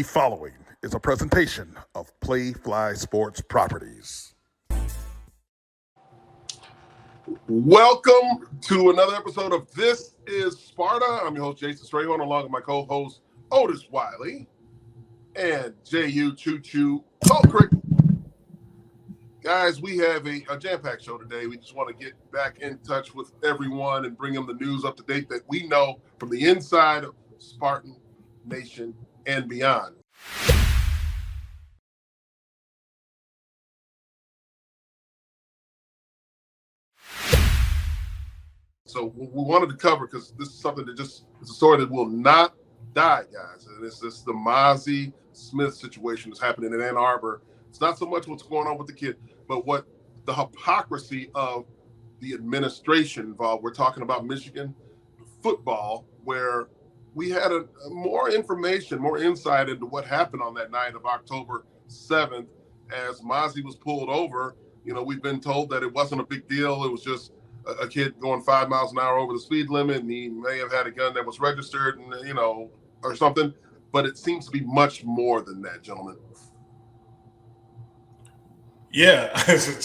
The following is a presentation of Playfly Sports Properties. Welcome to another episode of This is Sparta. I'm your host, Jason Strayhorn, along with my co-host, Otis Wiley and Jehuu Caulcrick. Guys, we have a jam-packed show today. We just want to get back in touch with everyone and bring them the news up to date that we know from the inside of Spartan Nation and beyond. So we wanted to cover, because this is something that it's a story that will not die, guys. And it's just the Mazi Smith situation that's happening in Ann Arbor. It's not so much what's going on with the kid, but what the hypocrisy of the administration involved. We're talking about Michigan football, where we had more information, more insight into what happened on that night of October 7th as Mazi was pulled over. You know, we've been told that it wasn't a big deal. It was just a kid going 5 miles an hour over the speed limit, and he may have had a gun that was registered, and or something. But it seems to be much more than that, gentlemen. Yeah,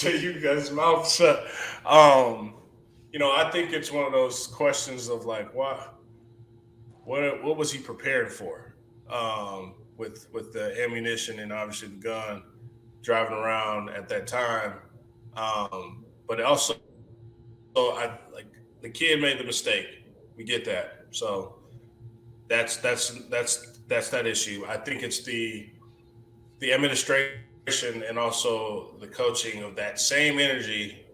you guys' mouth shut. I think it's one of those questions of like, what was he prepared for? With the ammunition and obviously the gun, driving around at that time. But also, the kid made the mistake. We get that. So that's that issue. I think it's the administration and also the coaching of that same energy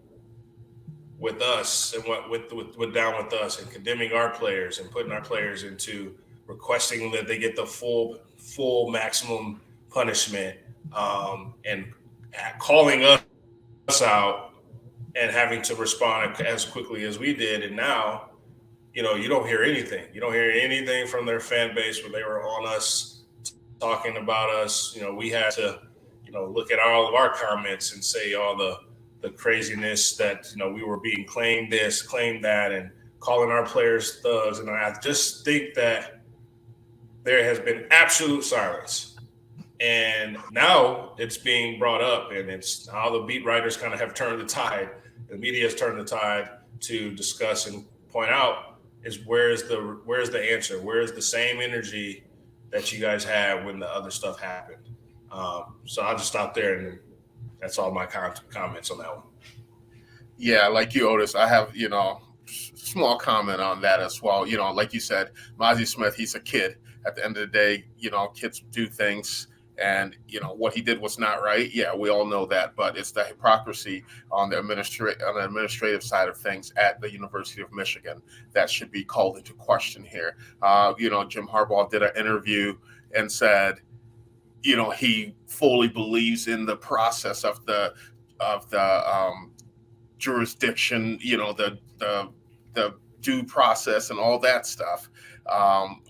with us and what down with us, and condemning our players and putting our players into requesting that they get the full maximum punishment, and calling us out and having to respond as quickly as we did. And now, you don't hear anything. You don't hear anything from their fan base where they were on us, talking about us. We had to, look at all of our comments and say all the craziness that, we were being claimed this, claimed that, and calling our players thugs. And I just think that there has been absolute silence. And now it's being brought up, and it's how the beat writers kind of have turned the tide. The media has turned the tide to discuss and point out is where's the answer? Where's the same energy that you guys had when the other stuff happened? So I'll just stop there, and that's all my comments on that one. Yeah, like you, Otis, I have, small comment on that as well. Like you said, Mazi Smith, he's a kid. At the end of the day, kids do things, and, what he did was not right. Yeah, we all know that, but it's the hypocrisy on the administrative side of things at the University of Michigan that should be called into question here. Jim Harbaugh did an interview and said, he fully believes in the process of the jurisdiction, the due process and all that stuff,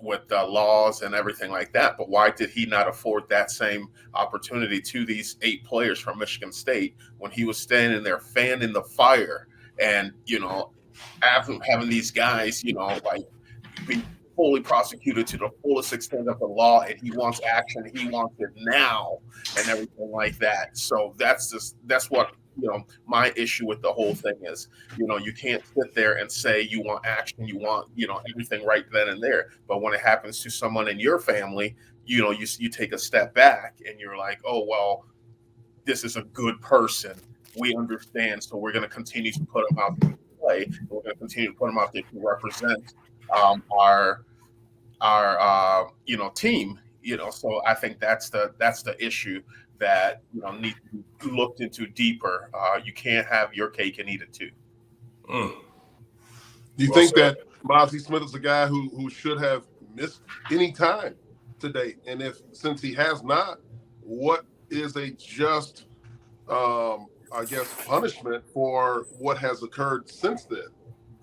with the laws and everything like that. But why did he not afford that same opportunity to these 8 players from Michigan State when he was standing there fanning the fire and, having these guys, be fully prosecuted to the fullest extent of the law, and he wants action, he wants it now and everything like that. So that's what my issue with the whole thing is. You can't sit there and say you want action, you want everything right then and there, but when it happens to someone in your family, you take a step back and you're like, oh well, this is a good person, we understand, so we're going to continue to put them out there to play, and we're going to continue to put them out there to represent our team. So I think that's the issue that needs to be looked into deeper. You can't have your cake and eat it too. Do you think that Mazi Smith is a guy who should have missed any time to date? And since he has not, what is a just punishment for what has occurred since then,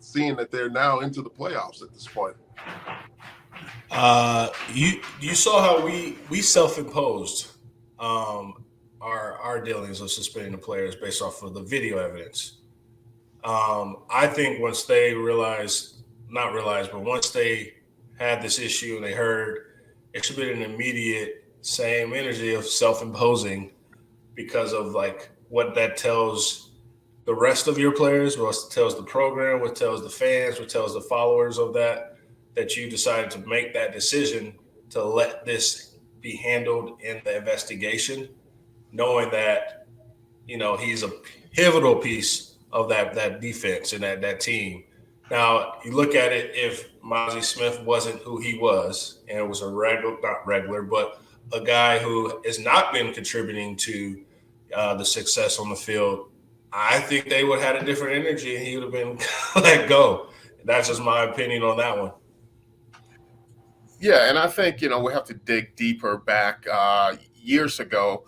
seeing that they're now into the playoffs at this point? You saw how we self-imposed our dealings with suspending the players based off of the video evidence. I think once they once they had this issue and they heard, it should be an immediate same energy of self-imposing because of like what that tells the rest of your players, what tells the program, what tells the fans, what tells the followers of that you decided to make that decision to let this be handled in the investigation, knowing that, you know, he's a pivotal piece of that defense and that team. Now, you look at it, if Mazi Smith wasn't who he was and was not regular, but a guy who has not been contributing to the success on the field, I think they would have had a different energy and he would have been let go. That's just my opinion on that one. Yeah, and I think, we have to dig deeper back. Years ago,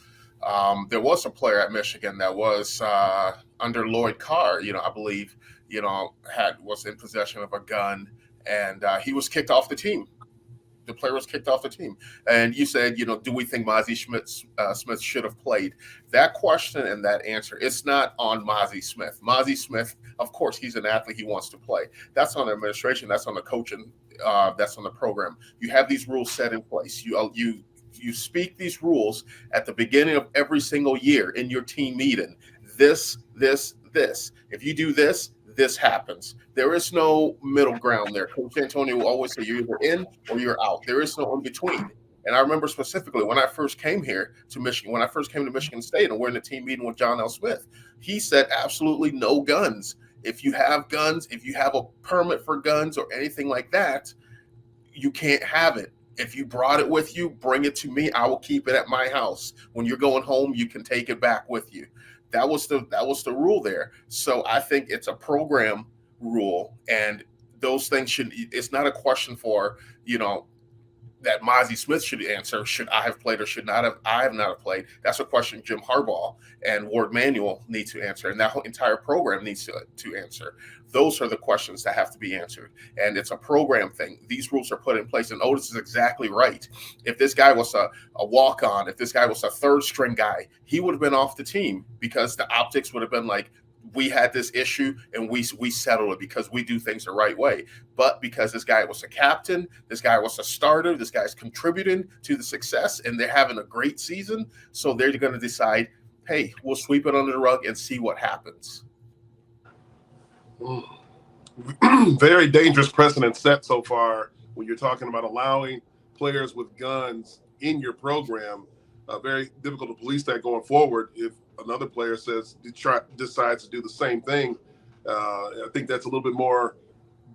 there was a player at Michigan that was under Lloyd Carr, I believe, was in possession of a gun, and he was kicked off the team. The player was kicked off the team. And you said, do we think Mazi Smith should have played? That question and that answer, it's not on Mazi Smith. Mazi Smith, of course, he's an athlete. He wants to play. That's on the administration. That's on the coaching. That's on the program. You have these rules set in place. You speak these rules at the beginning of every single year in your team meeting. This. If you do this, this happens. There is no middle ground there. Coach Antonio will always say you're either in or you're out. There is no in between. And I remember specifically when I first came here to Michigan, when I first came to Michigan State and we're in the team meeting with John L. Smith, he said absolutely no guns. If you have guns, if you have a permit for guns or anything like that, you can't have it. If you brought it with you, bring it to me. I will keep it at my house. When you're going home, you can take it back with you. That was the rule there. So I think it's a program rule, and those things it's not a question for, that Mazi Smith should answer. Should I have played or should not have? I have not have played. That's a question Jim Harbaugh and Ward Manuel need to answer, and that whole entire program needs to answer. Those are the questions that have to be answered, and it's a program thing. These rules are put in place, and Otis is exactly right. If this guy was a walk-on, if this guy was a third-string guy, he would have been off the team because the optics would have been like, we had this issue and we settled it because we do things the right way. But because this guy was a captain, this guy was a starter, this guy's contributing to the success, and they're having a great season, so they're going to decide, hey, we'll sweep it under the rug and see what happens. Very dangerous precedent set so far when you're talking about allowing players with guns in your program. Very difficult to police that going forward. If another player decides to do the same thing, I think that's a little bit more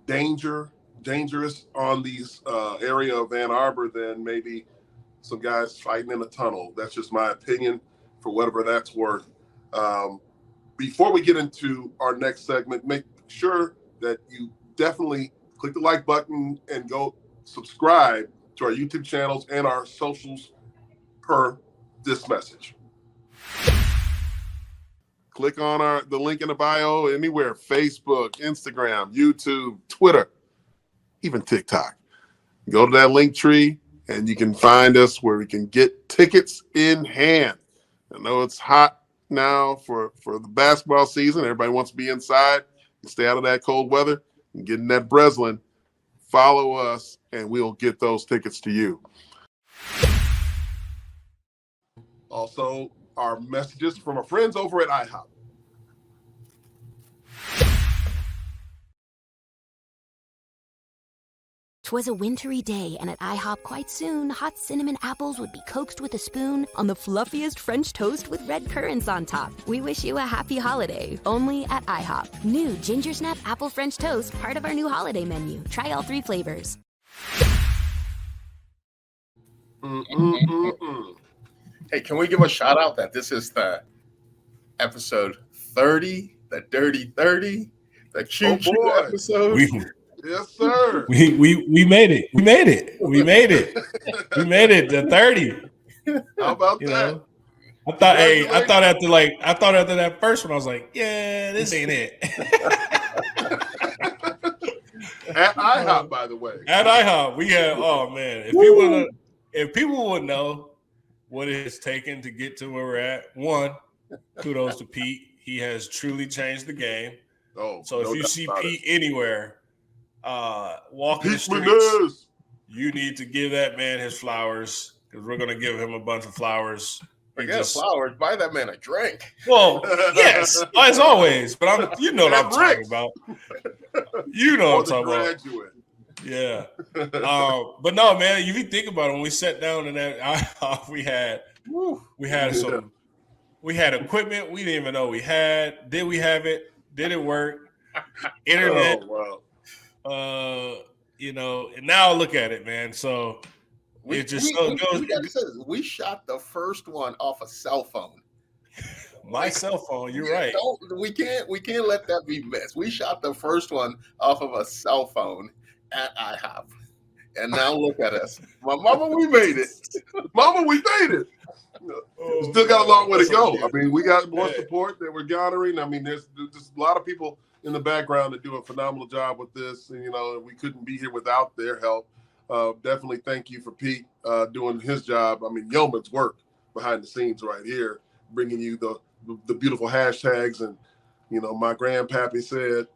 dangerous on these area of Ann Arbor than maybe some guys fighting in a tunnel. That's just my opinion, for whatever that's worth. Before we get into our next segment, make sure that you definitely click the like button and go subscribe to our YouTube channels and our socials per this message. Click on the link in the bio anywhere: Facebook, Instagram, YouTube, Twitter, even TikTok. Go to that link tree and you can find us where we can get tickets in hand. I know it's hot now for the basketball season. Everybody wants to be inside and stay out of that cold weather and get in that Breslin. Follow us and we'll get those tickets to you. Also, our messages from our friends over at IHOP. 'Twas a wintry day, and at IHOP quite soon, hot cinnamon apples would be coaxed with a spoon on the fluffiest French toast with red currants on top. We wish you a happy holiday, only at IHOP. New Ginger Snap Apple French Toast, part of our new holiday menu. Try all 3 flavors. Hey, can we give a shout out that this is the episode 30, the Dirty 30, the Choo-Choo episode? Yes, sir. We made it. We made it. We made it to 30. How about that? I thought after that first one, I was like, yeah, this ain't it. At IHOP, by the way. At IHOP, we had, oh man, if people would know what it has taken to get to where we're at, one, kudos to Pete. He has truly changed the game. Oh, so if you see Pete anywhere walking the Pete streets, Menez, you need to give that man his flowers. because we're going to give him a bunch of flowers. Forget flowers. Buy that man a drink. Well, yes, as always. But you know what I'm talking about. You know what I'm talking about. Yeah. But no, man. If you think about it, when we sat down in that, we had equipment we didn't even know we had. Did we have it? Did it work? Internet. Oh, wow. And now look at it, man. So. We shot the first one off a cell phone. My cell phone, you're right. We can't let that be missed. We shot the first one off of a cell phone at IHOP. And now look at us. Mama, we made it. Mama, we made it. Still got a long way to go. I mean, we got more support that we're gathering. I mean, there's a lot of people in the background that do a phenomenal job with this. And, we couldn't be here without their help. Definitely thank you for Pete doing his job. I mean, yeoman's work behind the scenes right here, bringing you the beautiful hashtags. And, my grandpappy said,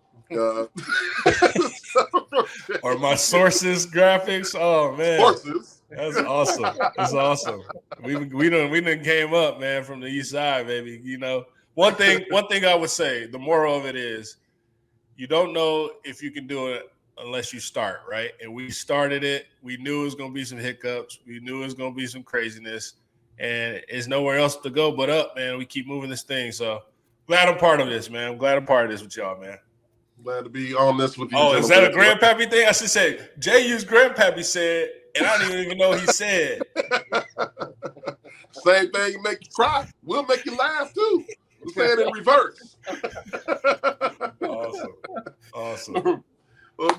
or my sources graphics. Oh, man. Sources. That's awesome. That's awesome. We done came up, man, from the east side, baby. One thing I would say, the moral of it is you don't know if you can do it unless you start, right? And we started it. We knew it was going to be some hiccups. We knew it was going to be some craziness. And there's nowhere else to go but up, man. We keep moving this thing. So glad I'm part of this, man. I'm glad I'm part of this with y'all, man. Glad to be on this with you. Oh, is that a grandpappy thing? I should say, Jehu's grandpappy said, and I didn't even know he said. Same thing, you make you cry. We'll make you laugh, too. We'll say it in reverse. Awesome.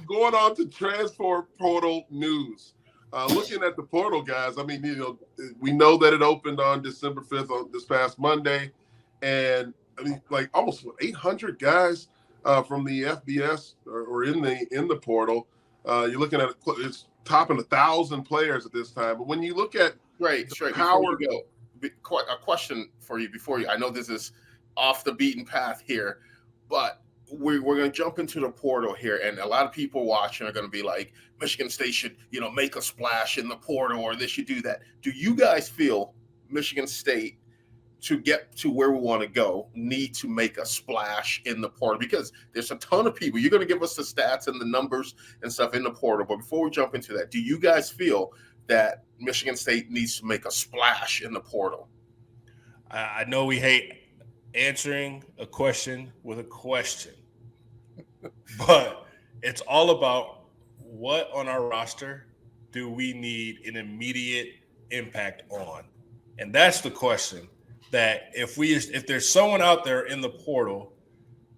Going on to transfer portal news. Looking at the portal, guys, I mean, we know that it opened on December 5th, on this past Monday. And, I mean, like almost 800 guys from the FBS or in the portal. You're looking at it's topping 1,000 players at this time. But when you look at power, a question for you before you. I know this is off the beaten path here, but we're going to jump into the portal here, and a lot of people watching are going to be like, Michigan State should, make a splash in the portal, or they should do that. Do you guys feel Michigan State, to get to where we want to go, need to make a splash in the portal? Because there's a ton of people. You're going to give us the stats and the numbers and stuff in the portal, but before we jump into that, do you guys feel that Michigan State needs to make a splash in the portal? I know we hate answering a question with a question, but it's all about what on our roster do we need an immediate impact on? And that's the question. That if there's someone out there in the portal,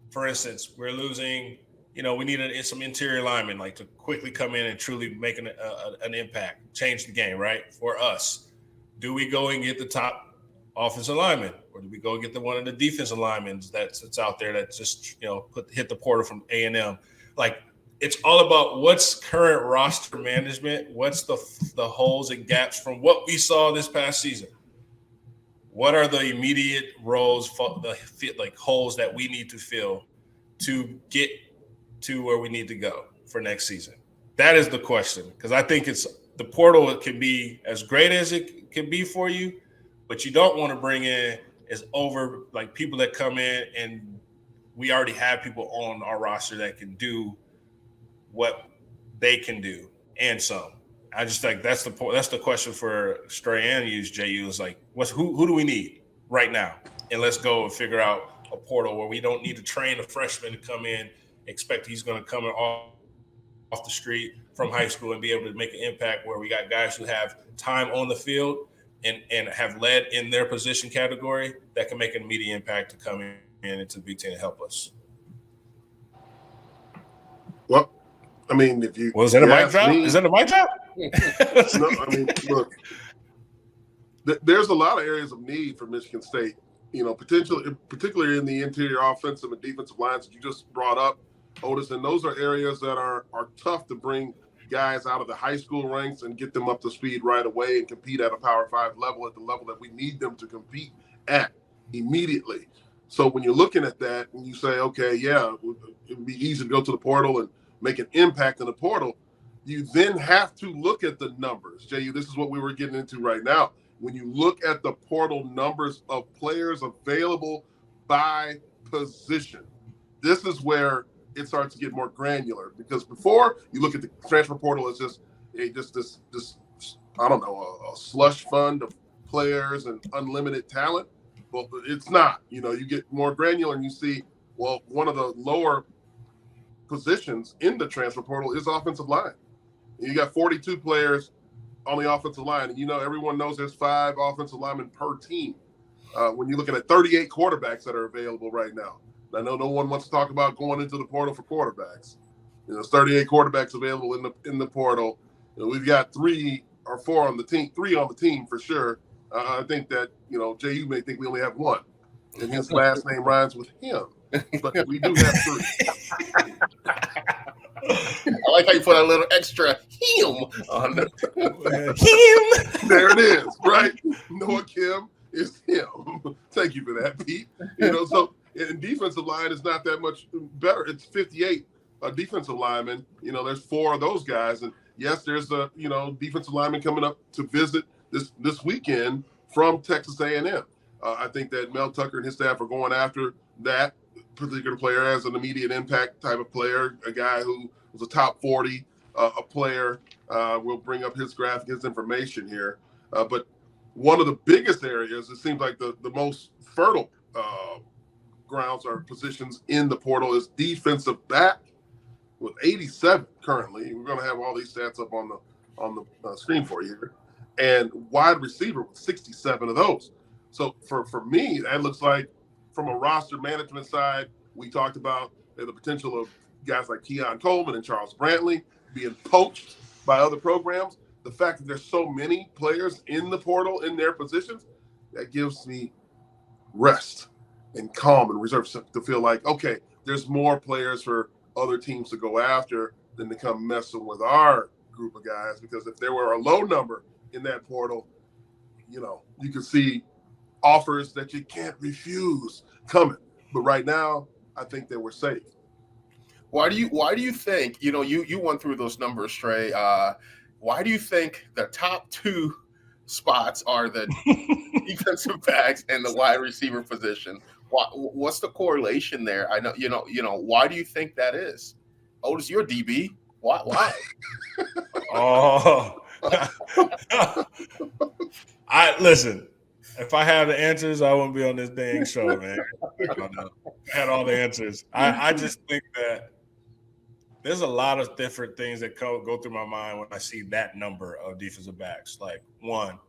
for instance, we're losing, we need some interior linemen, like to quickly come in and truly make an impact, change the game, right? For us, do we go and get the top offensive lineman, or do we go get one of the defensive linemen that's out there that just hit the portal from A&M? Like, it's all about what's current roster management, what's the holes and gaps from what we saw this past season. What are the immediate roles, holes that we need to fill to get to where we need to go for next season? That is the question, because I think the portal can be as great as it can be for you, but you don't want to bring in people that come in and we already have people on our roster that can do what they can do and some. I just think that's the question for Stray and Jehuu is like, who do we need right now? And let's go and figure out a portal where we don't need to train a freshman to come in, expect he's going to come off the street from high school and be able to make an impact, where we got guys who have time on the field and have led in their position category that can make an immediate impact to come in into the Big Ten and help us. Well, I mean, if you is that a mic drop? Is that a mic drop? No, I mean, look, there's a lot of areas of need for Michigan State. Particularly in the interior offensive and defensive lines that you just brought up, Otis, and those are areas that are tough to bring guys out of the high school ranks and get them up to speed right away and compete at a Power 5 level, at the level that we need them to compete at immediately. So when you're looking at that and you say, okay, yeah, it would be easy to go to the portal and make an impact in the portal, You then have to look at the numbers. Jehuu, this is what we were getting into right now. When you look at the portal numbers of players available by position, this is where it starts to get more granular, because before you look at the transfer portal as just this I don't know, a slush fund of players and unlimited talent. Well, it's not. You know, you get more granular and you see, well, one of the lower positions in the transfer portal is offensive line. You got 42 players on the offensive line, and everyone knows there's 5 offensive linemen per team. When you're looking at 38 quarterbacks that are available right now. I know no one wants to talk about going into the portal for quarterbacks. There's 38 quarterbacks available in the portal. We've got 3 or 4 on the team, 3 on the team for sure. I think that Jehuu may think we only have 1, and his last name rhymes with him, but we do have 3. I like how you put a little extra him on the Him. There it is, right? Noah Kim is him. Thank you for that, Pete. So in defensive line is not that much better. It's 58 defensive linemen. There's 4 of those guys, and yes, there's a defensive lineman coming up to visit this weekend from Texas A&M. I think that Mel Tucker and his staff are going after that particular player as an immediate impact type of player, a guy who was a top 40 a player. We'll bring up his graphic, his information here. But one of the biggest areas, it seems like the most fertile grounds or positions in the portal is defensive back with 87 currently. We're going to have all these stats up on the screen for you here. And wide receiver with 67 of those. So for me, that looks like, from a roster management side, we talked about the potential of guys like Keon Coleman and Charles Brantley being poached by other programs. The fact that there's so many players in the portal in their positions, that gives me rest and calm and reserve to feel like, okay, there's more players for other teams to go after than to come messing with our group of guys. Because if there were a low number in that portal, you can see offers that you can't refuse coming. But right now, I think that we're safe. Why do you think, you went through those numbers, Trey. Why do you think the top 2 spots are the defensive backs and the wide receiver position? What's the correlation there? I know, why do you think that is? Otis, you're DB. Why? Oh, listen. If I had the answers, I wouldn't be on this dang show, man. I had all the answers. I just think that there's a lot of different things that go through my mind when I see that number of defensive backs. Like, one,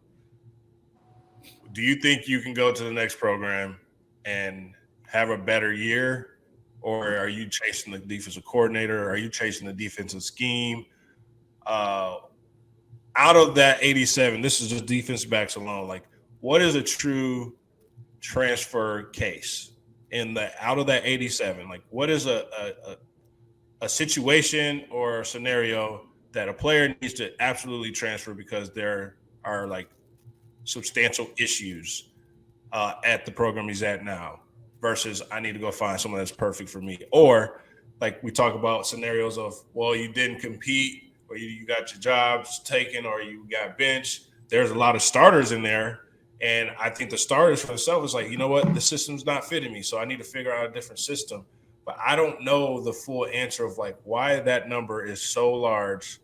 do you think you can go to the next program and have a better year? Or are you chasing the defensive coordinator? Are you chasing the defensive scheme? Out of that 87, this is just defensive backs alone. Like, what is a true transfer case out of that 87? Like, what is a situation or a scenario that a player needs to absolutely transfer because there are like substantial issues at the program he's at now, versus I need to go find someone that's perfect for me? Or like we talk about scenarios of, well, you didn't compete, or you got your jobs taken, or you got benched. There's a lot of starters in there. And I think the starters for themselves is like, you know what, the system's not fitting me, so I need to figure out a different system. But I don't know the full answer of like why that number is so large,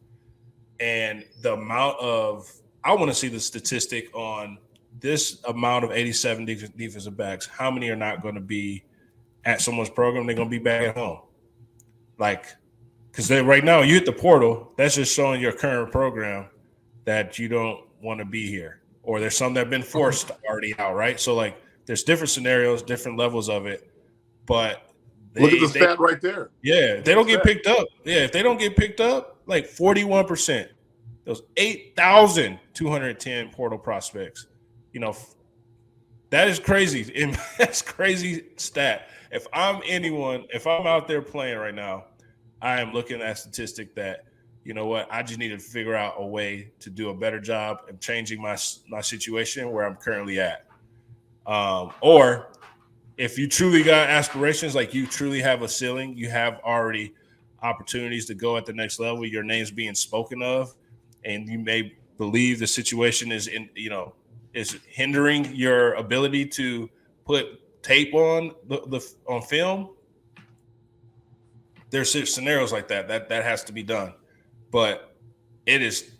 and the amount of, I want to see the statistic on this amount of 87 defensive backs. How many are not going to be at someone's program? They're going to be back at home. Like, because right now you hit the portal, that's just showing your current program that you don't want to be here. Or there's some that have been forced already out, right? So, like, there's different scenarios, different levels of it. But look at the stat right there. Yeah, if they don't get picked up. Yeah, if they don't get picked up, like 41%. Those 8,210 portal prospects. That is crazy. And that's crazy stat. If I'm out there playing right now, I am looking at a statistic that, you know what, I just need to figure out a way to do a better job of changing my situation where I'm currently at. Or if you truly got aspirations, like you truly have a ceiling, you have already opportunities to go at the next level, your name's being spoken of, and you may believe the situation is is hindering your ability to put tape on on film. There's scenarios like that has to be done, but it is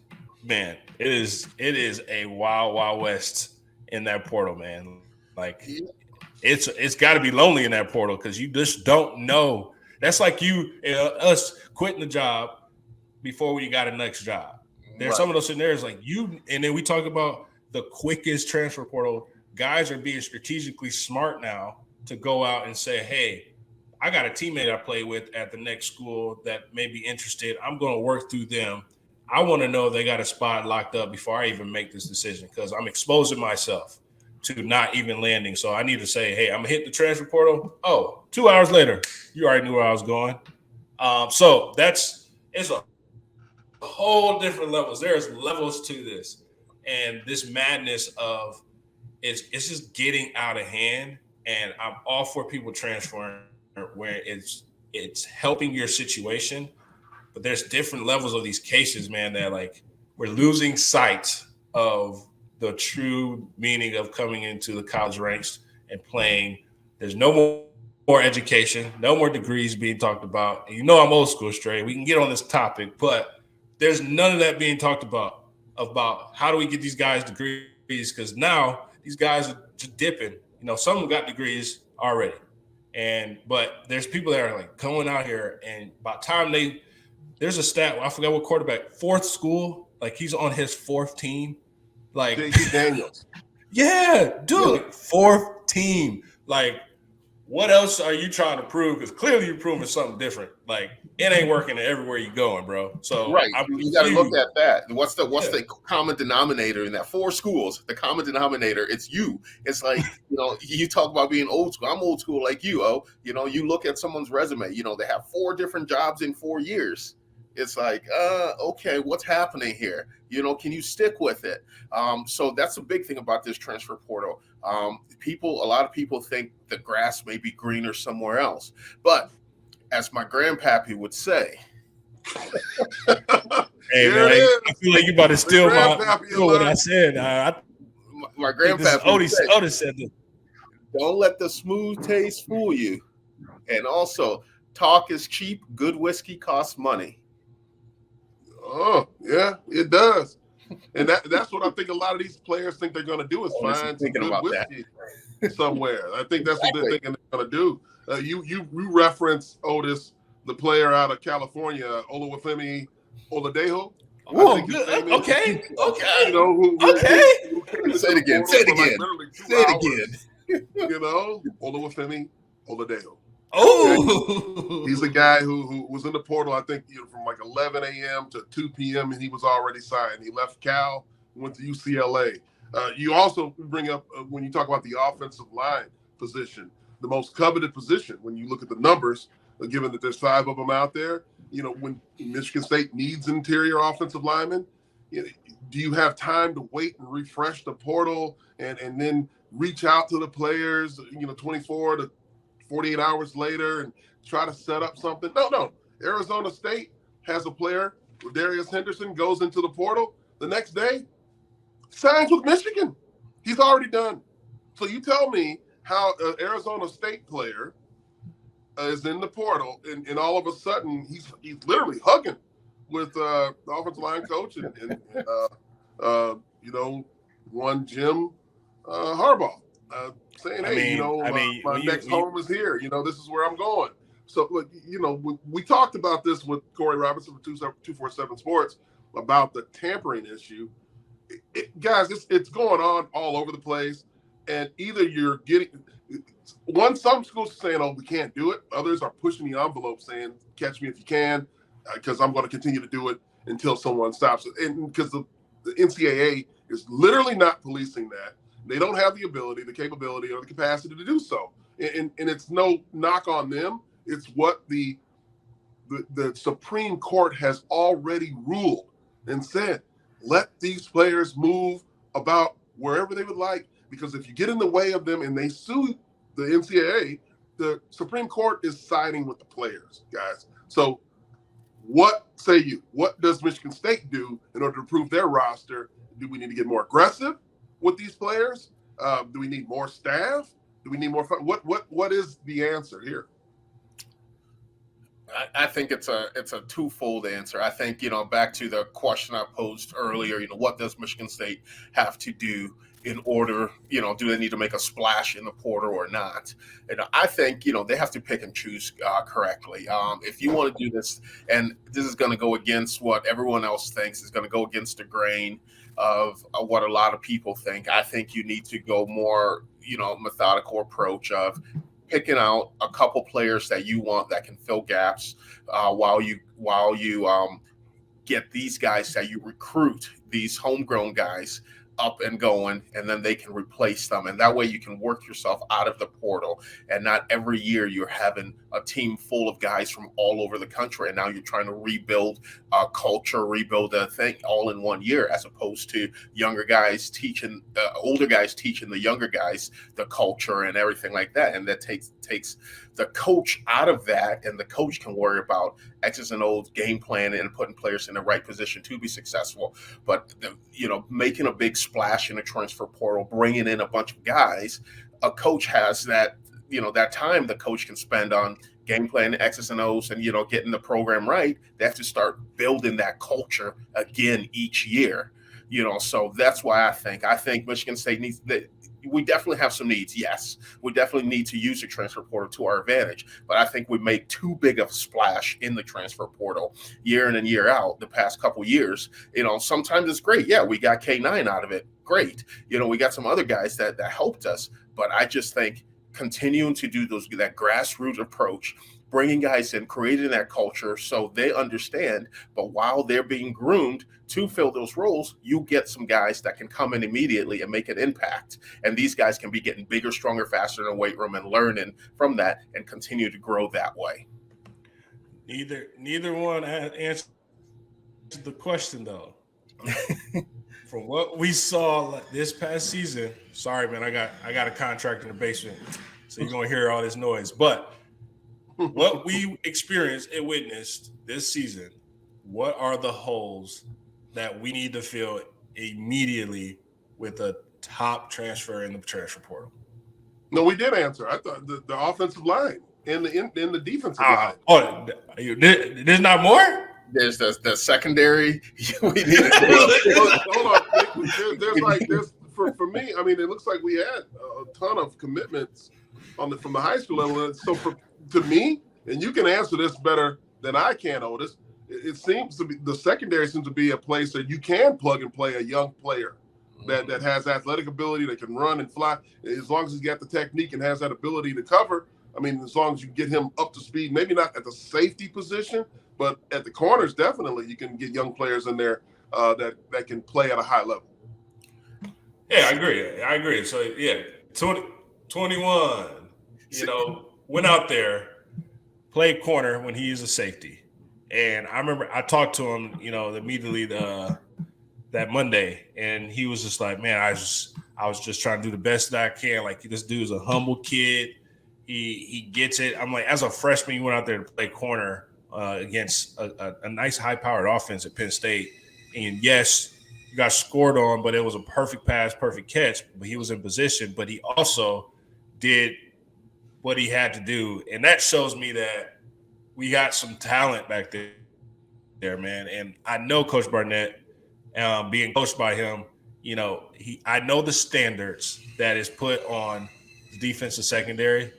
a wild west in that portal, man. Like it's got to be lonely in that portal because you just don't know. That's like us quitting the job before we got a next job. There's some of those scenarios like and then we talk about the quickest transfer portal. Guys are being strategically smart now to go out and say, hey, I got a teammate I play with at the next school that may be interested. I'm going to work through them. I want to know they got a spot locked up before I even make this decision because I'm exposing myself to not even landing. So I need to say, hey, I'm going to hit the transfer portal. Oh, 2 hours later, you already knew where I was going. So it's a whole different levels. There's levels to this. And this madness of it's just getting out of hand. And I'm all for people transferring where it's helping your situation, but there's different levels of these cases, man, that like we're losing sight of the true meaning of coming into the college ranks and playing. There's no more education, no more degrees being talked about. And I'm old school, Stray. We can get on this topic, but there's none of that being talked about how do we get these guys degrees, because now these guys are just dipping. Some of them got degrees already. But there's people that are like going out here, and by the time there's a stat, I forgot what quarterback, fourth school, like he's on his fourth team. Like J.T. Daniels. Yeah, dude, fourth team. Like, what else are you trying to prove? Because clearly you're proving something different. Like, it ain't working everywhere you're going, bro. So you got to look at that. What's the common denominator in that? 4 schools. The common denominator, it's you. It's like you talk about being old school. I'm old school like you. You look at someone's resume. They have 4 different jobs in 4 years. It's like, okay, what's happening here? Can you stick with it? So that's a big thing about this transfer portal. A lot of people think the grass may be greener somewhere else, but as my grandpappy would say, hey, man, I feel like you about to steal what I said. My grandpappy Otis said this. Don't let the smooth taste fool you. And also, talk is cheap. Good whiskey costs money. Oh, yeah, it does. And that's what I think a lot of these players think they're going to do is find some good whiskey somewhere. I think that's what they're thinking they're going to do. You reference Otis, the player out of California, Oluwafemi Oladejo. Oh, good. Okay. Say it again. Oluwafemi Oladejo. Oh, he's a guy who was in the portal, I think, from like 11 a.m. to 2 p.m. and he was already signed. He left Cal, went to UCLA. You also bring up when you talk about the offensive line position, the most coveted position when you look at the numbers, given that there's 5 of them out there. When Michigan State needs interior offensive linemen, do you have time to wait and refresh the portal and then reach out to the players, 24 to 48 hours later and try to set up something? No. Arizona State has a player, Darius Henderson, goes into the portal. The next day, signs with Michigan. He's already done. So you tell me how an Arizona State player is in the portal and all of a sudden he's literally hugging with the offensive line coach and one Jim Harbaugh. Saying, my next home is here. This is where I'm going. So, we talked about this with Corey Robinson from 247 Sports about the tampering issue. Guys, it's going on all over the place. And either you're getting some schools are saying, oh, we can't do it. Others are pushing the envelope saying, catch me if you can, because I'm going to continue to do it until someone stops it. And because the NCAA is literally not policing that. They don't have the ability, the capability, or the capacity to do so. And it's no knock on them. It's what the Supreme Court has already ruled and said, let these players move about wherever they would like, because if you get in the way of them and they sue the NCAA, the Supreme Court is siding with the players, guys. So What say you? What does Michigan State do in order to improve their roster? Do we need to get more aggressive with these players? Do we need more staff? Do we need more fun? What is the answer here? I think it's a twofold answer. I think, back to the question I posed earlier, what does Michigan State have to do in order, do they need to make a splash in the portal or not? And I think, they have to pick and choose correctly. If you want to do this, and this is going to go against what everyone else thinks, is going to go against the grain of what a lot of people think. I think you need to go more, methodical approach of picking out a couple players that you want that can fill gaps while you get these guys that you recruit, these homegrown guys, up and going, and then they can replace them. And that way you can work yourself out of the portal, and not every year you're having a team full of guys from all over the country. And now you're trying to rebuild a culture, rebuild a thing all in 1 year, as opposed to older guys teaching the younger guys the culture and everything like that. And that takes the coach out of that, and the coach can worry about X's and O's, game plan, and putting players in the right position to be successful. But making a big splash in the transfer portal, bringing in a bunch of guys, a coach has that that time the coach can spend on game plan, X's and O's, and getting the program right. They have to start building that culture again each year. So that's why I think Michigan State needs that. We definitely have some needs. Yes, we definitely need to use the transfer portal to our advantage. But I think we made too big of a splash in the transfer portal year in and year out the past couple years. Sometimes it's great. Yeah, we got K9 out of it. Great. We got some other guys that helped us. But I just think continuing to do that grassroots approach, bringing guys in, creating that culture so they understand. But while they're being groomed to fill those roles, you get some guys that can come in immediately and make an impact. And these guys can be getting bigger, stronger, faster in the weight room and learning from that and continue to grow that way. Neither one answered the question, though. From what we saw this past season, sorry, man, I got a contract in the basement, so you're going to hear all this noise. But what we experienced and witnessed this season, what are the holes that we need to fill immediately with a top transfer in the transfer portal? No, we did answer. I thought the offensive line and the defensive line. Oh, there's not more? There's the secondary. We need Hold on. There's for me, I mean, it looks like we had a ton of commitments from the high school level. So to me, and you can answer this better than I can, Otis, it seems to be the secondary seems to be a place that you can plug and play a young player that has athletic ability, that can run and fly, as long as he's got the technique and has that ability to cover. I mean, as long as you get him up to speed, maybe not at the safety position, but at the corners, definitely you can get young players in there that can play at a high level. Yeah, I agree. So, yeah, 21, went out there, played corner when he is a safety. And I remember I talked to him, immediately that Monday, and he was just like, man, I was just trying to do the best that I can. Like, this dude's a humble kid. He gets it. I'm like, as a freshman, you went out there to play corner against a nice high-powered offense at Penn State. And yes, you got scored on, but it was a perfect pass, perfect catch. But he was in position, but he also did what he had to do. And that shows me that we got some talent back there, man. And I know Coach Barnett, being coached by him, I know the standards that is put on the defensive secondary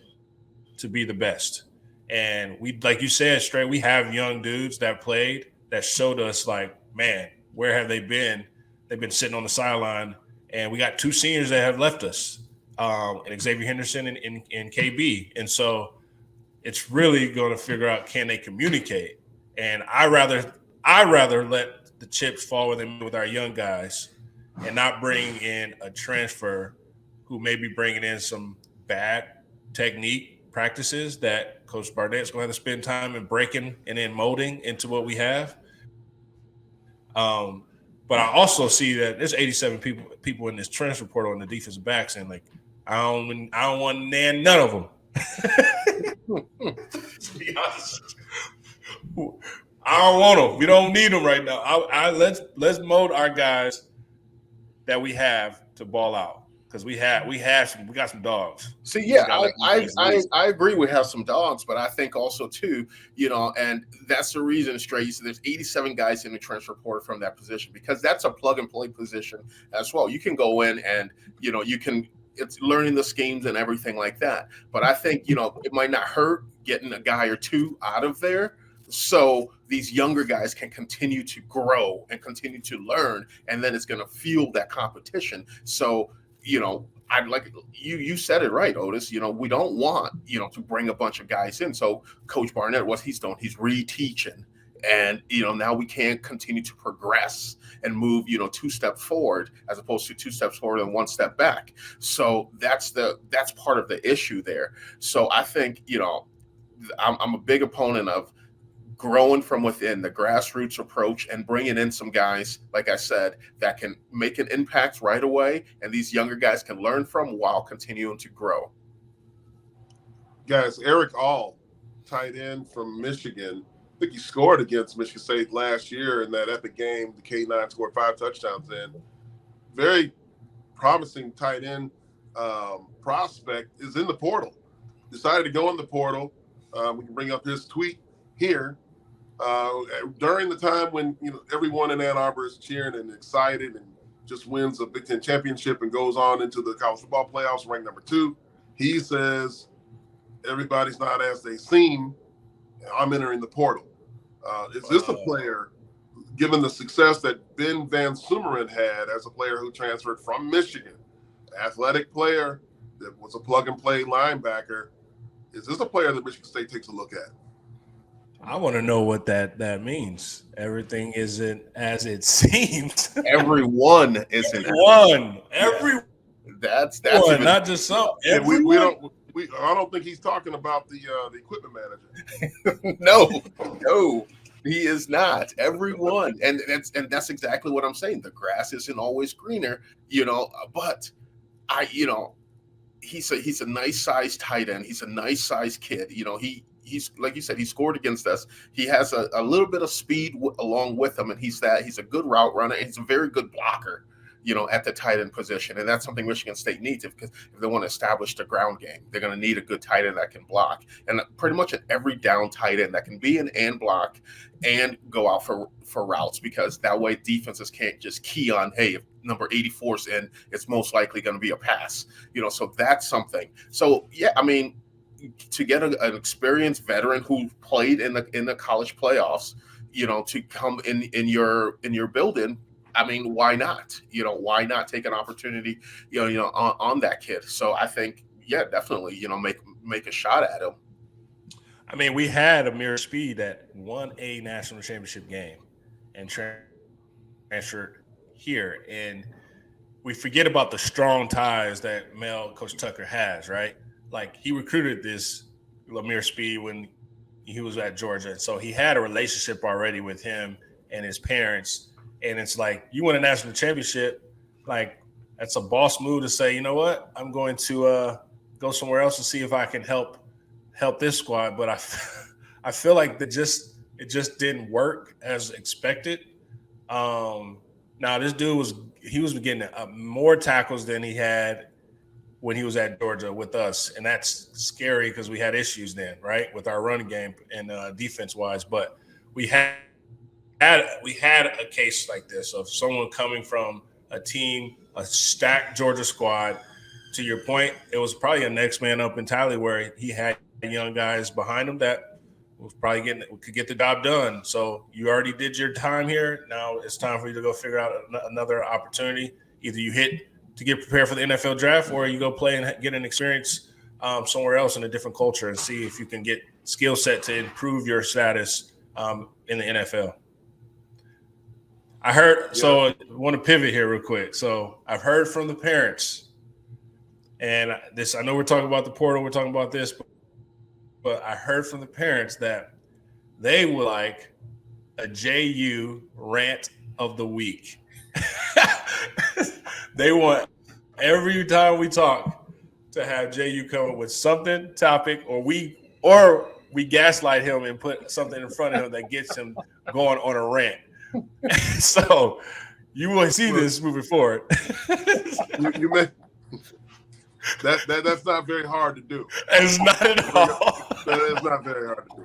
to be the best. And we, like you said, Stray, we have young dudes that played that showed us, like, man, where have they been? They've been sitting on the sideline, and we got two seniors that have left us, and Xavier Henderson and KB. And so it's really going to figure out, can they communicate? And I rather let the chips fall with our young guys and not bring in a transfer who may be bringing in some bad technique practices that Coach Barnett's going to have to spend time in breaking and then molding into what we have. But I also see that there's 87 people in this transfer portal on the defensive backs, and like I don't want to name none of them. To be honest, I don't want them. We don't need them right now. Let's mold our guys that we have to ball out. Because we got some dogs. See, yeah, I agree we have some dogs, but I think also too, and that's the reason, Stray, so there's 87 guys in the transfer portal from that position, because that's a plug and play position as well. You can go in and it's learning the schemes and everything like that. But I think it might not hurt getting a guy or two out of there, so these younger guys can continue to grow and continue to learn, and then it's going to fuel that competition. So I'd like you said it right, Otis. We don't want to bring a bunch of guys in. So Coach Barnett, what he's doing, he's reteaching, and now we can't continue to progress and move 2 steps forward as opposed to 2 steps forward and 1 step back. So that's part of the issue there. So I think I'm a big opponent of growing from within, the grassroots approach, and bringing in some guys, like I said, that can make an impact right away, and these younger guys can learn from while continuing to grow. Guys, Eric All, tight end from Michigan. I think he scored against Michigan State last year in that epic game. The K9 scored 5 touchdowns in. Very promising tight end prospect is in the portal. Decided to go in the portal. We can bring up his tweet here. During the time when everyone in Ann Arbor is cheering and excited and just wins a Big Ten championship and goes on into the college football playoffs, ranked number 2, he says everybody's not as they seem. I'm entering the portal. Is this a player, given the success that Ben Van Sumeren had as a player who transferred from Michigan, athletic player that was a plug and play linebacker? Is this a player that Michigan State takes a look at? I want to know what that means. Everything isn't as it seems. Everyone isn't. Everyone. That's even, not just some. I don't think he's talking about the equipment manager. No, he is not. Everyone, and that's exactly what I'm saying. The grass isn't always greener, But he's a nice sized tight end. He's a nice sized kid. He's like you said, he scored against us. He has a little bit of speed along with him, and he's a good route runner. And he's a very good blocker, at the tight end position. And that's something Michigan State needs if they want to establish the ground game. They're going to need a good tight end that can block. And pretty much at every down tight end that can be in and block and go out for routes, because that way defenses can't just key on, hey, if number 84's in, it's most likely going to be a pass. So that's something. So, yeah, I mean, to get an experienced veteran who played in the college playoffs, to come in your building, I mean, why not? Why not take an opportunity, on that kid? So I think, yeah, definitely, make a shot at him. I mean, we had Amir Speed that won a national championship game and transferred here, and we forget about the strong ties that Mel Coach Tucker has, right? Like, he recruited this Amir Speed when he was at Georgia. So he had a relationship already with him and his parents. And it's like, you win a national championship, like, that's a boss move to say, you know what, I'm going to go somewhere else and see if I can help this squad. But I feel like it just didn't work as expected. Now, this dude was getting more tackles than he had when he was at Georgia with us. And that's scary because we had issues then, right, with our running game and defense-wise. But we had a case like this of someone coming from a team, a stacked Georgia squad. To your point, it was probably a next man up entirely, where he had young guys behind him that was probably could get the job done. So you already did your time here. Now it's time for you to go figure out another opportunity. Either you hit to get prepared for the NFL draft, or you go play and get an experience somewhere else in a different culture and see if you can get skill set to improve your status in the NFL. I heard, so I want to pivot here real quick. So I've heard from the parents, and I know we're talking about the portal, we're talking about this, but I heard from the parents that they would like a JU rant of the week. They want every time we talk to have JU come up with something, topic, or we gaslight him and put something in front of him that gets him going on a rant. So you will see this moving forward. you may, that's not very hard to do. It's not at all. That is not very hard to do.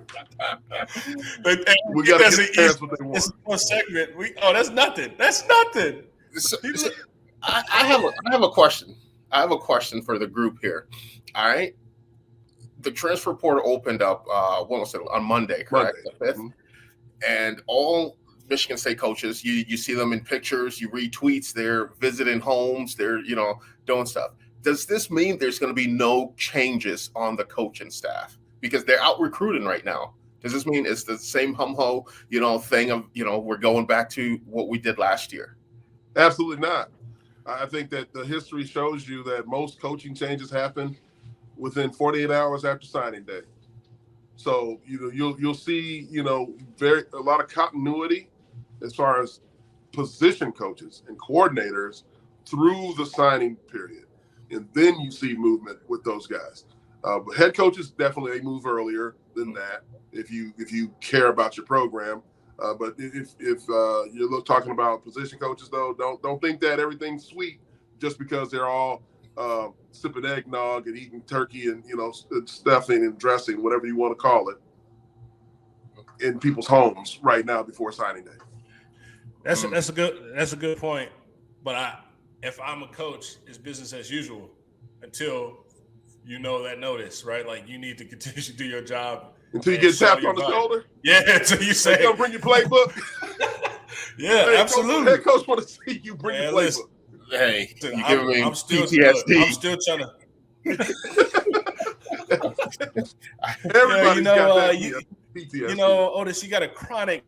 We got to get parents what they want. It's one segment. That's nothing. That's nothing. So I have a question. I have a question for the group here. All right. The transfer portal opened up, when was it? On Monday, correct? Monday. The 5th. Mm-hmm. And all Michigan State coaches, you see them in pictures, you read tweets, they're visiting homes, they're, doing stuff. Does this mean there's going to be no changes on the coaching staff? Because they're out recruiting right now. Does this mean it's the same hum-ho, thing of, we're going back to what we did last year? Absolutely not. I think that the history shows you that most coaching changes happen within 48 hours after signing day. So, you'll see, a lot of continuity as far as position coaches and coordinators through the signing period. And then you see movement with those guys. But head coaches, definitely they move earlier than that if you care about your program. But if you're talking about position coaches, though, don't think that everything's sweet just because they're all sipping eggnog and eating turkey and stuffing and dressing, whatever you want to call it, in people's homes right now before signing day. That's a good point. But if I'm a coach, it's business as usual until that notice, right? Like you need to continue to do your job until you get tapped on the shoulder. Yeah, until you say, "Come bring your playbook." Yeah, hey, absolutely. Head coach want to see you bring your playbook. Hey, you give me I'm still PTSD. I'm still trying to. Everybody's got that PTSD. Otis, you got a chronic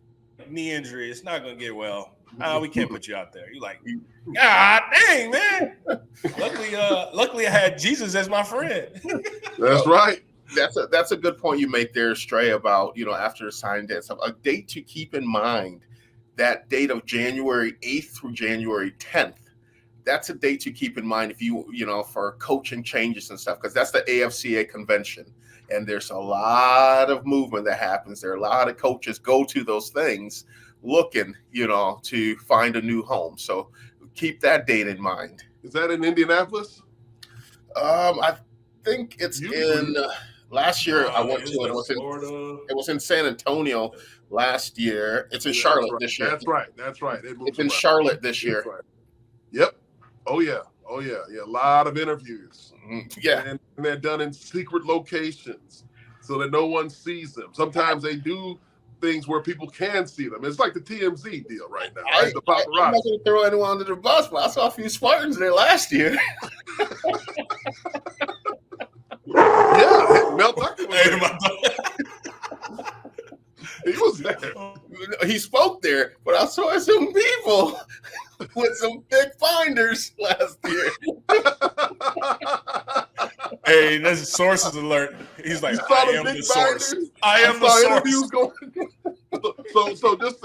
knee injury. It's not gonna get well. We can't put you out there. You like, God dang, man. Luckily, I had Jesus as my friend. That's right. That's a good point you make there, Stray, about after the signing day and stuff. A date to keep in mind, that date of January 8th through January 10th. That's a date to keep in mind if you for coaching changes and stuff, because that's the AFCA convention, and there's a lot of movement that happens there. A lot of coaches go to those things looking, to find a new home. So keep that date in mind. Is that in Indianapolis? I think it's in last year. I went to it. It was in San Antonio last year. It's in Charlotte this year. That's right. It's in Charlotte this year. Right. Yep. Oh yeah. A lot of interviews. Yeah. And they're done in secret locations so that no one sees them. Sometimes they do things where people can see them. It's like the TMZ deal right now. Right? The paparazzi. I'm not going to throw anyone under the bus, but I saw a few Spartans there last year. Yeah, Mel Tucker was there. He was there. He spoke there, but I saw some people with some thick binders last year. Hey, that's sources alert. He's like, I am the source. I am the source. So just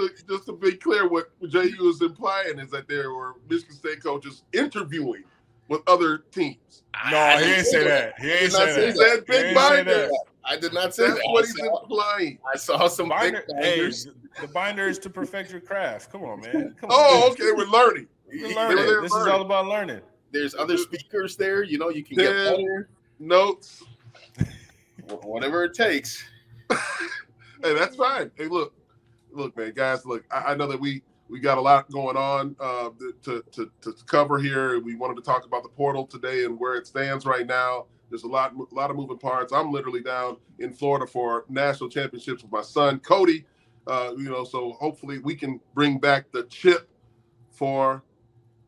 to be clear, what Jehuu is implying is that there were Michigan State coaches interviewing with other teams. No, he ain't say that. He ain't say that. He said big binders. I did not say That's that. what he's implying. I saw some big binders. The binder is to perfect your craft. Come on, man. Come on, man. Okay, we're learning. This is all about learning. There's other speakers there. You can get better notes, whatever it takes. Hey, that's fine. Hey, look, man, guys. Look, I know that we got a lot going on to cover here. We wanted to talk about the portal today and where it stands right now. There's a lot of moving parts. I'm literally down in Florida for national championships with my son Cody. So hopefully we can bring back the chip for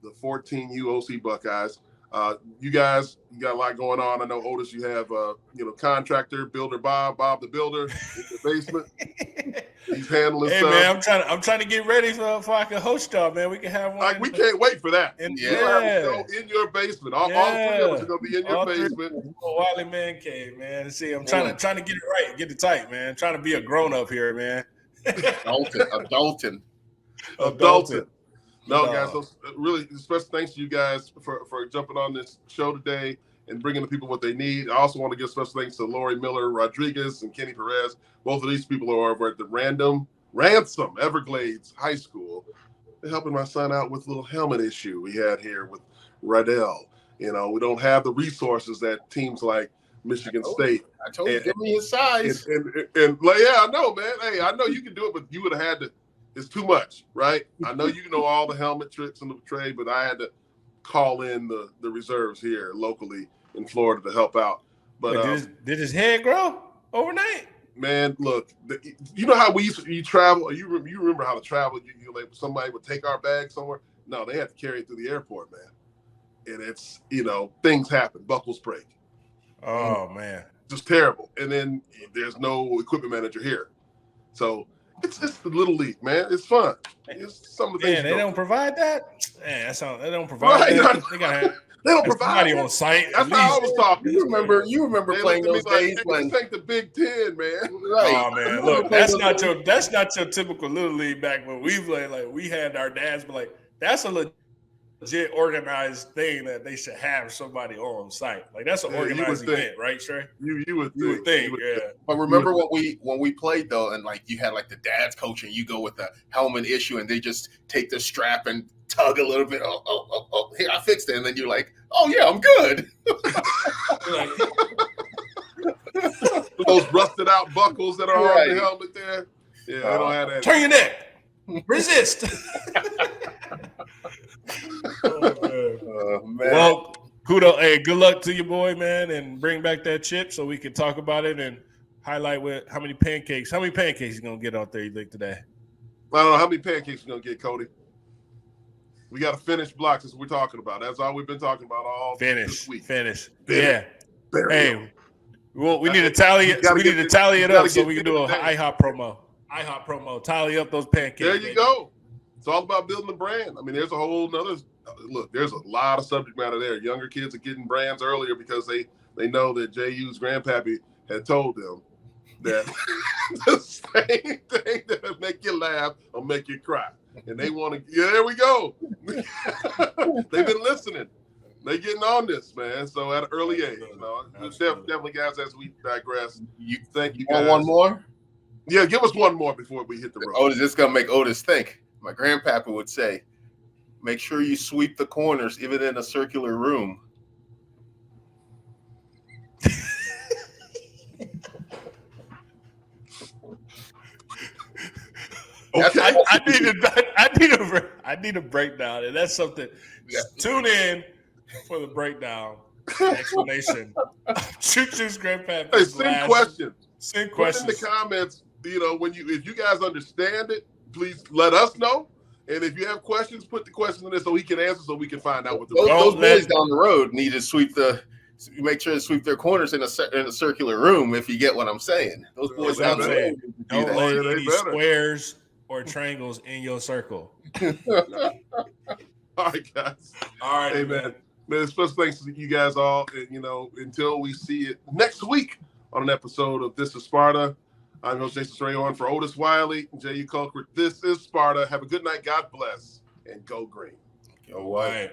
the 14 UOC Buckeyes. You guys, you got a lot going on. I know, Otis, you have contractor, builder Bob the builder in the basement. He's handling stuff. Man, I'm trying to get ready for I can host y'all, man. We can have one. We can't wait for that. In your basement. All three of us are gonna be in your basement. Wiley Man Cave, man. See, I'm trying to get it right, get it tight, man. Trying to be a grown up here, man. Adulting. No, guys, so really special thanks to you guys for jumping on this show today. and bringing the people what they need. I also want to give special thanks to Lori Miller Rodriguez and Kenny Perez. Both of these people are over at the Ransom Everglades High School. They're helping my son out with a little helmet issue we had here with Radell. You know, we don't have the resources that teams like Michigan State. I told you, give me his size. And like, yeah, I know, man. Hey, I know you can do it, but you would have had to. It's too much, right? I know you know all the helmet tricks in the trade, but I had to call in the reserves here locally in Florida to help out. But did his head grow overnight? Man, look, you know how you travel. You remember how to travel? You like somebody would take our bag somewhere. No, they had to carry it through the airport, man. And it's things happen, buckles break. Oh man, just terrible. And then there's no equipment manager here, so it's just the little league, man. It's fun. It's some of the things. They don't provide that. Man, they don't provide that. They gotta have. They don't provide somebody on site. That's how I was talking. You remember playing those days when take the Big Ten, man. Right. Oh man, look, that's not your typical little league back when we played. Like we had our dads, but like that's a legit organized thing that they should have somebody on site. Like that's an organized event, right, Trey? You would think, yeah. But remember when we played though, and like you had like the dads coach, and you go with the helmet issue, and they just take the strap and tug a little bit. Oh, here I fixed it, and then you're like, oh yeah, I'm good. Those rusted out buckles that are on the helmet there. Yeah, I don't have that. Turn your neck. Resist. Man. Well, kudos. Hey, good luck to you, boy, man, and bring back that chip so we can talk about it and highlight how many pancakes you gonna get out there, you think, today? I don't know how many pancakes you're gonna get, Cody. We got to finish blocks. That's what we're talking about. That's all we've been talking about all this week. Finish. Yeah. Hey, well, we need to tally it. We need to tally it up so we can do a IHOP promo. Tally up those pancakes. There you go. It's all about building the brand. I mean, there's a whole nother look. There's a lot of subject matter there. Younger kids are getting brands earlier because they know that Jehu's grandpappy had told them that the same thing that make you laugh or make you cry. And they want to, there we go. They've been listening. They're getting on this, man. So at an early age, definitely, guys, as we digress, thank you guys. Want one more? Yeah, give us one more before we hit the road. Otis, this is going to make Otis think. My grandpapa would say, make sure you sweep the corners, even in a circular room. Okay. I need a breakdown, and that's something. Tune in for the breakdown, explanation. Choo-choo's grandpa. Hey, send questions. Send questions in the comments. If you guys understand it, please let us know. And if you have questions, put the questions in there so he can answer, so we can find out what those boys down the road need to make sure to sweep their corners in a circular room. If you get what I'm saying, those boys down the road don't let any squares or triangles in your circle. All right, guys. All right, hey, man. Special thanks to you guys all. And, until we see it next week on an episode of This is Sparta, I'm host Jason Strayhorn for Otis Wiley, Jehuu Caulcrick. This is Sparta. Have a good night. God bless. And go green. Go white.